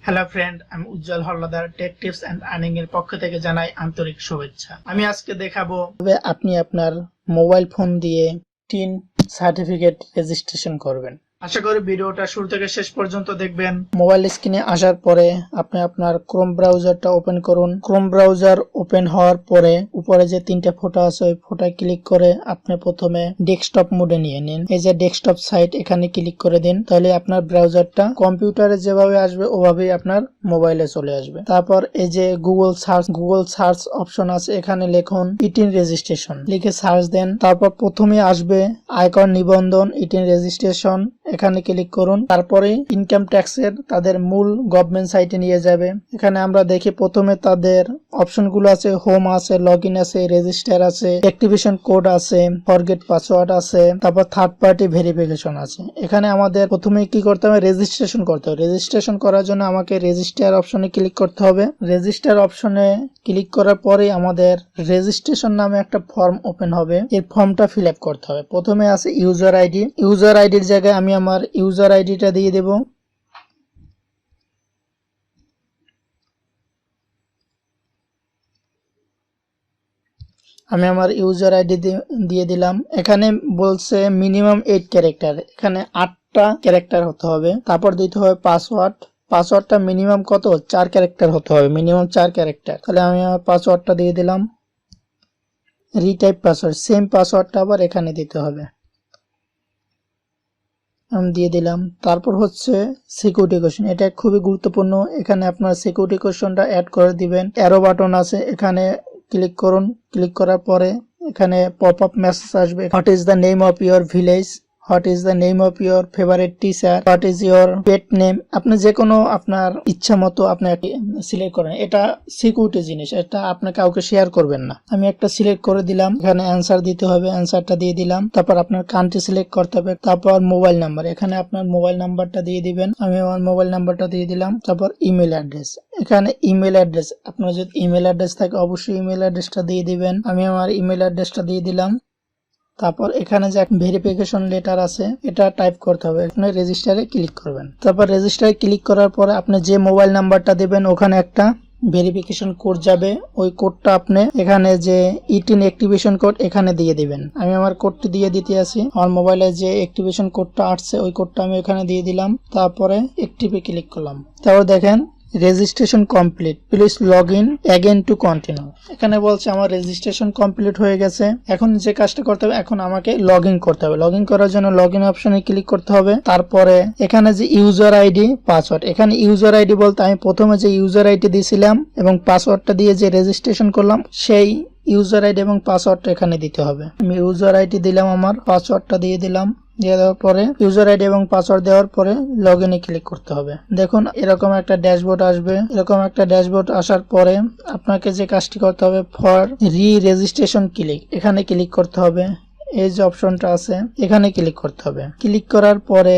Hello friend, আমি Ujjwal Haldar tech tips and earning এর পক্ষ থেকে জানাই আন্তরিক শুভেচ্ছা। আমি আজকে দেখাবো কিভাবে আপনি আপনার মোবাইল ফোন দিয়ে টিন সার্টিফিকেট রেজিস্ট্রেশন করবেন। আশা করি ভিডিওটা শুরু থেকে শেষ পর্যন্ত দেখবেন। মোবাইল স্ক্রিনে আসার পরে আপনি আপনার ক্রোম ব্রাউজারটা ওপেন করুন। ক্রোম ব্রাউজার ওপেন হওয়ার পরে উপরে যে তিনটা ফটো আছে ওই ফটোয় ক্লিক করে আপনি প্রথমে ডেস্কটপ মোডে নিয়ে নিন। এই যে ডেস্কটপ সাইট, এখানে ক্লিক করে দিন। তাহলে আপনার ব্রাউজারটা কম্পিউটারে যেভাবে আসবে ওভাবেই আপনার মোবাইলে চলে আসবে। তারপর এই যে গুগল সার্চ অপশন আছে, এখানে লিখুন ইটিন রেজিস্ট্রেশন, লিখে সার্চ দেন। তারপর প্রথমে আসবে আয়কর নিবন্ধন ইটিন রেজিস্ট্রেশন, এখানে ক্লিক করুন। তারপরে ইনকাম ট্যাক্সের তাদের মূল গভর্নমেন্ট সাইটে নিয়ে যাবে। এখানে আমরা দেখি প্রথমে তাদের অপশনগুলো আছে, হোম আছে, লগইন আছে, রেজিস্টার আছে, অ্যাক্টিভেশন কোড আছে, ফরগেট পাসওয়ার্ড আছে, তারপর থার্ড পার্টি ভেরিফিকেশন আছে। এখানে আমাদের প্রথমে কি করতে হবে, রেজিস্ট্রেশন করতে হবে। রেজিস্ট্রেশন করার জন্য আমাকে রেজিস্টার অপশনে ক্লিক করতে হবে। রেজিস্টার অপশনে ক্লিক করার পরে আমাদের রেজিস্ট্রেশন নামে একটা ফর্ম ওপেন হবে। এই ফর্মটা ফিল আপ করতে হবে। প্রথমে আছে ইউজার আইডি। ইউজার আইডির জায়গায় আমি আমার ইউজার আইডিটা দিয়ে দেব। আমি আমার ইউজার আইডি দিয়ে দিলাম। এখানে বলছে মিনিমাম 8 ক্যারেক্টার, এখানে 8টা ক্যারেক্টার হতে হবে। তারপর দিতে হবে পাসওয়ার্ড। পাসওয়ার্ডটা মিনিমাম কত, 4 ক্যারেক্টার হতে হবে, মিনিমাম 4 ক্যারেক্টার। তাহলে আমি আমার পাসওয়ার্ডটা দিয়ে দিলাম। রিটাইপ পাসওয়ার্ড, সেম পাসওয়ার্ডটা আবার এখানে দিতে হবে, আমি দিয়ে দিলাম। তারপর হচ্ছে সিকিউরিটি কোশ্চেন, এটা খুবই গুরুত্বপূর্ণ। এখানে আপনার সিকিউরিটি কোশ্চেনটা অ্যাড করে দিবেন। অ্যারো বাটন আছে, এখানে ক্লিক করুন। ক্লিক করার পরে এখানে পপ আপ মেসেজ আসবে। What is the name of your village, what is the name of your favourite teacher, what is your pet name. আপনি যে কোনো আপনার ইচ্ছা মতো আপনি সিলেক্ট করেন। এটা সিকিউরিটি জিনিস, এটা আপনি কাউকে শেয়ার করবেন না। আমি একটা সিলেক্ট করে দিলাম। এখানে অ্যান্সার দিতে হবে, অ্যান্সারটা দিয়ে দিলাম। তারপর আপনার কান্ট্রি সিলেক্ট করতে হবে। তারপর মোবাইল নাম্বার, এখানে আপনার মোবাইল নাম্বারটা দিয়ে দিবেন। আমি আমার মোবাইল নাম্বারটা দিয়ে দিলাম। তারপর ইমেল অ্যাড্রেস, এখানে ইমেল অ্যাড্রেস, আপনার যদি ইমেল অ্যাড্রেস থাকে অবশ্যই ইমেল অ্যাড্রেসটা দিয়ে দিবেন। আমি আমার ইমেল অ্যাড্রেসটা দিয়ে দিলাম। তারপর এখানে যে ভেরিফিকেশন লেটার আছে এটা টাইপ করতে হবে, এখানে রেজিস্টারে ক্লিক করবেন। তারপর রেজিস্টারে ক্লিক করার পরে আপনি যে মোবাইল নাম্বারটা দিবেন ওখানে একটা ভেরিফিকেশন কোড যাবে। ওই কোডটা আপনি এখানে যে ইটিন অ্যাক্টিভেশন কোড এখানে দিয়ে দিবেন। আমি আমার কোডটি দিয়ে দিতে আসি। আমার মোবাইলে যে অ্যাক্টিভেশন কোডটা আসছে ওই কোডটা আমি এখানে দিয়ে দিলাম। তারপরে অ্যাক্টিভে ক্লিক করলাম। তারপর দেখেন registration complete, please log in again to continue. এখানে বলছে আমার রেজিস্ট্রেশন কমপ্লিট হয়ে গেছে। এখন যে কাজটা করতে হবে, এখন আমাকে লগ ইন করতে হবে। লগ ইন করার জন্য লগ ইন অপশনে ক্লিক করতে হবে। তারপরে এখানে যে ইউজার আইডি পাসওয়ার্ড, এখানে ইউজার আইডি বলতে আমি প্রথমে যে ইউজার আইডি দিয়েছিলাম এবং পাসওয়ার্ডটা দিয়ে যে রেজিস্ট্রেশন করলাম সেই ইউজার আইডি এবং পাসওয়ার্ডটা এখানে দিতে হবে। আমি ইউজার আইডি দিলাম, আমার পাসওয়ার্ডটা দিয়ে দিলাম। দিয়ে দেওয়ার পরে ইউজার আইডি এবং পাসওয়ার্ড দেওয়ার পরে লগ ইনে ক্লিক করতে হবে। দেখুন এরকম একটা ড্যাশবোর্ড আসবে। এরকম একটা ড্যাশবোর্ড আসার পরে আপনাকে যে কাজটি করতে হবে, ফর রি রেজিস্ট্রেশন ক্লিক, এখানে ক্লিক করতে হবে। এই যে অপশনটা আছে এখানে ক্লিক করতে হবে। ক্লিক করার পরে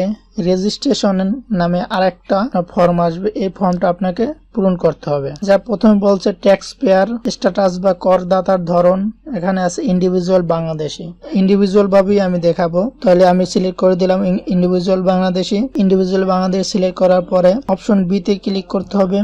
রেজিস্ট্রেশন নামে আরেকটা ফর্ম আসবে, এই ফর্মটা আপনাকে পূরণ করতে হবে। যা প্রথমে বলছে ট্যাক্স পেয়ার স্ট্যাটাস বা করদাতার ধরন, এখানে আছে ইন্ডিভিজুয়াল বাংলাদেশি। ইন্ডিভিজুয়াল ভাবেই আমি দেখাবো, তাহলে আমি সিলেক্ট করে দিলাম individual Bangladeshi. Individual Bangladesh select করার পরে অপশন বি তে ক্লিক করতে হবে,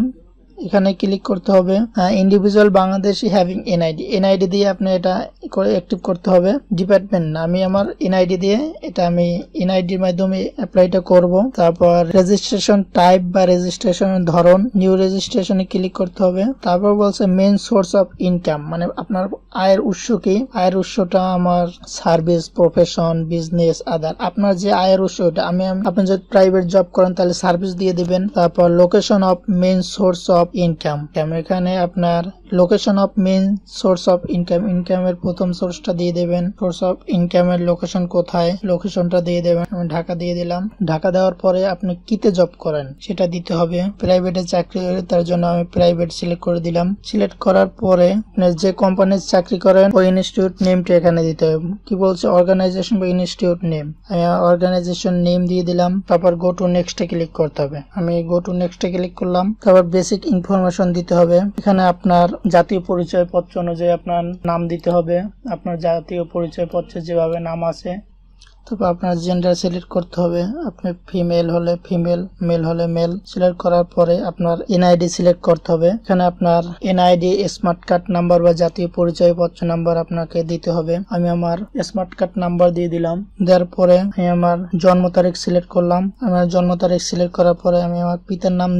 এখানে ক্লিক করতে হবে। Individual Bangladeshi having NID, NID দিয়ে আপনি এটা করে অ্যাক্টিভ করতে হবে। ডিপার্টমেন্ট না, আমি আমার এনআইডি দিয়ে এটা আমি এনআইডির মাধ্যমে অ্যাপ্লাইটা করব। তারপর রেজিস্ট্রেশন টাইপ বা রেজিস্ট্রেশনের ধরন, নিউ রেজিস্ট্রেশনে ক্লিক করতে হবে। তারপর বলছে মেইন সোর্স অফ ইনকাম, মানে আপনার আয়ের উৎস কি। আয়ের উৎসটা আমার সার্ভিস, প্রফেশন, বিজনেস, আদার। আপনার যে আয়ের উৎস ওটা আপনি যদি প্রাইভেট জব করেন তাহলে সার্ভিস দিয়ে দিবেন। তারপর location of main source of income, এখানে আপনার location of main source of income, ইনকামের প্রথম সোর্সটা দিয়ে দেবেন। সোর্স অফ ইনকামের লোকেশন কোথায়, লোকেশনটা দিয়ে দেবেন। আমি ঢাকা দিয়ে দিলাম। ঢাকা দেওয়ার পরে আপনি কিতে জব করেন সেটা দিতে হবে। প্রাইভেটে চাকরি করে তার জন্য আমি প্রাইভেট সিলেক্ট করে দিলাম। সিলেক্ট করার পরে যে কোম্পানির চাকরি করেন ওই ইনস্টিটিউট নেমটা এখানে দিতে হবে। কি বলছে, অর্গানাইজেশন বা ইনস্টিটিউট নেম, আমি অর্গানাইজেশন নেম দিয়ে দিলাম। তারপর গো টু নেক্সটে ক্লিক করতে হবে। আমি গো টু নেক্সটে ক্লিক করলাম। তারপর বেসিক ইনফরমেশন দিতে হবে। এখানে আপনার জাতীয় পরিচয়পত্র অনুযায়ী আপনার নাম দিতে হবে। আপনার জাতীয় পরিচয়পত্রে যেভাবে নাম আছে তারপর আপনার জেন্ডার সিলেক্ট করতে হবে, আপনি ফিমেল হলে ফিমেল, মেল হলে মেল। সিলেক্ট করার পরে আপনার এনআইডি সিলেক্ট করতে হবে। এখানে আপনার এনআইডি, স্মার্ট কার্ড নাম্বার বা জাতীয় পরিচয়পত্র নাম্বার আপনাকে দিতে হবে। আমি আমার স্মার্ট কার্ড নাম্বার দিয়ে দিলাম। দেওয়ার পরে আমি আমার জন্ম তারিখ সিলেক্ট করলাম। আমার জন্ম তারিখ সিলেক্ট করার পরে আমি আমার পিতার নাম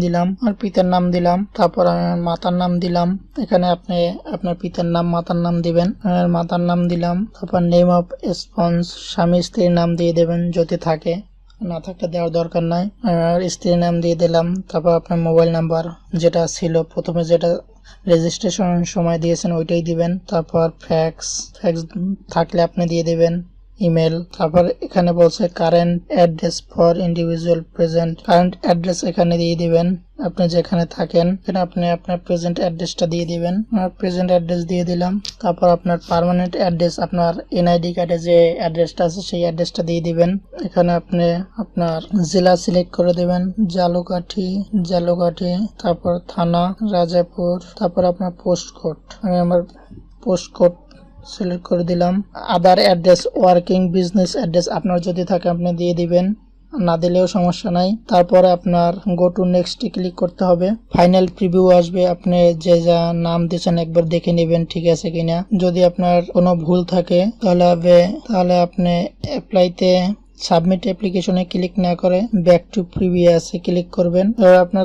দিলাম, তারপর আমি আমার মাতার নাম দিলাম। এখানে আপনি আপনার পিতার নাম, মাতার নাম দিবেন। মাতার নাম দিলাম। তারপর নেম অফ স্পন্স, স্বামী স্ত্রীর নাম দিয়ে দেবেন যদি থাকে, না থাকলে দেওয়ার দরকার নাই। আর স্ত্রীর নাম দিয়ে দিলাম। তারপর আপনার মোবাইল নাম্বার যেটা ছিল প্রথমে, যেটা রেজিস্ট্রেশন সময় দিয়েছেন ওইটাই দিবেন। তারপর ফ্যাক্স থাকলে আপনি দিয়ে দিবেন। ইমেল। তারপর এখানে বলছে current address for individual present, current address এখানে দিয়ে দিবেন। আপনি যেখানে থাকেন এখানে আপনি আপনার প্রেজেন্ট অ্যাড্রেসটা দিয়ে দিবেন। আমার প্রেজেন্ট অ্যাড্রেস দিয়ে দিলাম। তারপর আপনার পার্মানেন্ট অ্যাড্রেস, আপনার এনআইডি কার্ডে যে অ্যাড্রেসটা আছে সেই অ্যাড্রেসটা দিয়ে দিবেন। এখানে আপনি আপনার জেলা সিলেক্ট করে দিবেন, জালুকাঠি। তারপর থানা রাজাপুর। তারপর আপনার পোস্ট কোড, আমি আমার পোস্ট কোড সিলেক্ট করে দিলাম। আদার অ্যাড্রেস, ওয়ার্কিং বিজনেস অ্যাড্রেস আপনার যদি থাকে আপনি দিয়ে দিবেন, না দিলেও সমস্যা নাই। তারপরে আপনার গো টু নেক্সট ক্লিক করতে হবে। ফাইনাল প্রিভিউ আসবে, আপনি যে যা নাম দিয়েছেন একবার দেখে নেবেন ঠিক আছে কিনা। যদি আপনার কোনো ভুল থাকে তাহলে আপনি অ্যাপ্লাইতে সাবমিট অ্যাপ্লিকেশনে ক্লিক না করে ব্যাক টু প্রিভিয়াসে ক্লিক করবেন। এবার আপনার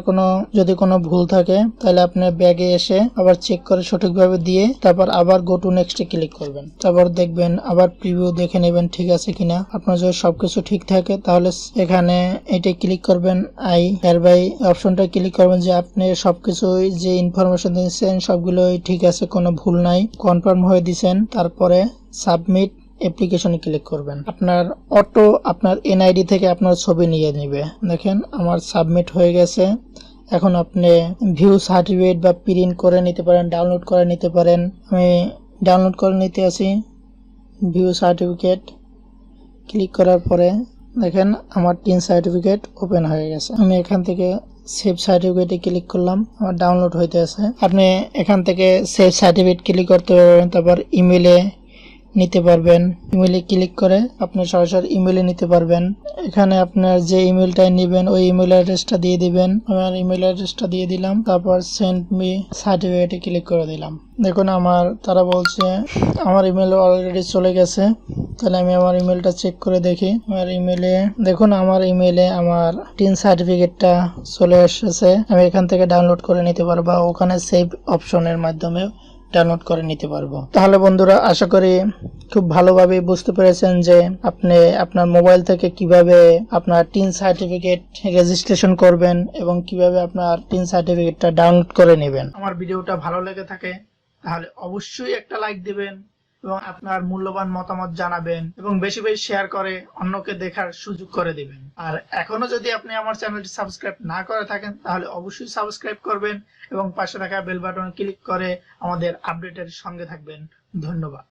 যদি কোনো ভুল থাকে তাহলে আপনার ব্যাগে এসে আবার চেক করে সঠিকভাবে দিয়ে তারপর আবার গো টু নেক্সটে ক্লিক করবেন। তারপর দেখবেন আবার প্রিভিউ দেখে নেবেন ঠিক আছে কিনা। আপনার যদি সবকিছু ঠিক থাকে তাহলে এখানে এটা ক্লিক করবেন, আই হেয়ারবাই অপশনটা ক্লিক করবেন যে আপনি সবকিছু যে ইনফরমেশন দিয়েছেন সবগুলোই ঠিক আছে, কোনো ভুল নাই, কনফার্ম হয়ে দিয়েছেন। তারপরে সাবমিট অ্যাপ্লিকেশনে ক্লিক করবেন। আপনার এনআইডি থেকে আপনার ছবি নিয়ে নেবে। দেখেন আমার সাবমিট হয়ে গেছে। এখন আপনি ভিউ সার্টিফিকেট বা প্রিন্ট করে নিতে পারেন, ডাউনলোড করে নিতে পারেন। আমি ডাউনলোড করে নিতে আসি, ভিউ সার্টিফিকেট ক্লিক করার পরে দেখেন আমার 3 সার্টিফিকেট ওপেন হয়ে গেছে। আমি এখান থেকে সেভ সার্টিফিকেটে ক্লিক করলাম, আমার ডাউনলোড হইতে আছে। আপনি এখান থেকে সেভ সার্টিফিকেট ক্লিক করতে পারবেন। তারপর ইমেলে নিতে পারবেন, ইমেলে ক্লিক করে আপনি সরাসরি ইমেলে নিতে পারবেন। এখানে আপনার যে ইমেলটা নেবেন ওই ইমেল অ্যাড্রেসটা দিয়ে দিবেন। আমার ইমেল অ্যাড্রেসটা দিয়ে দিলাম। তারপর সেন্ড মি সার্টিফিকেটে ক্লিক করে দিলাম। দেখুন তারা বলছে আমার ইমেল অলরেডি চলে গেছে। তাহলে আমি আমার ইমেলটা চেক করে দেখি। আমার ইমেলে আমার 3 সার্টিফিকেটটা চলে এসেছে। আমি এখান থেকে ডাউনলোড করে নিতে পারবো, ওখানে সেভ অপশনের মাধ্যমে ডাউনলোড করে নিতে পারবো। তাহলে বন্ধুরা আশা করি খুব ভালোভাবে বুঝতে পেরেছেন যে আপনি আপনার মোবাইল থেকে কিভাবে আপনার 3 সার্টিফিকেট রেজিস্ট্রেশন করবেন এবং কিভাবে আপনার 3 সার্টিফিকেটটা ডাউনলোড করে নেবেন। আমার ভিডিওটা ভালো লেগে থাকে তাহলে অবশ্যই একটা লাইক দিবেন এবং আপনার মূল্যবান মতামত জানাবেন এবং বেশি বেশি শেয়ার করে অন্যকে দেখার সুযোগ করে দিবেন। আর এখনো যদি আপনি আমার চ্যানেলটি সাবস্ক্রাইব না করে থাকেন তাহলে অবশ্যই সাবস্ক্রাইব করবেন এবং পাশে থাকা বেল বাটনে ক্লিক করে আমাদের আপডেটের সঙ্গে থাকবেন। ধন্যবাদ।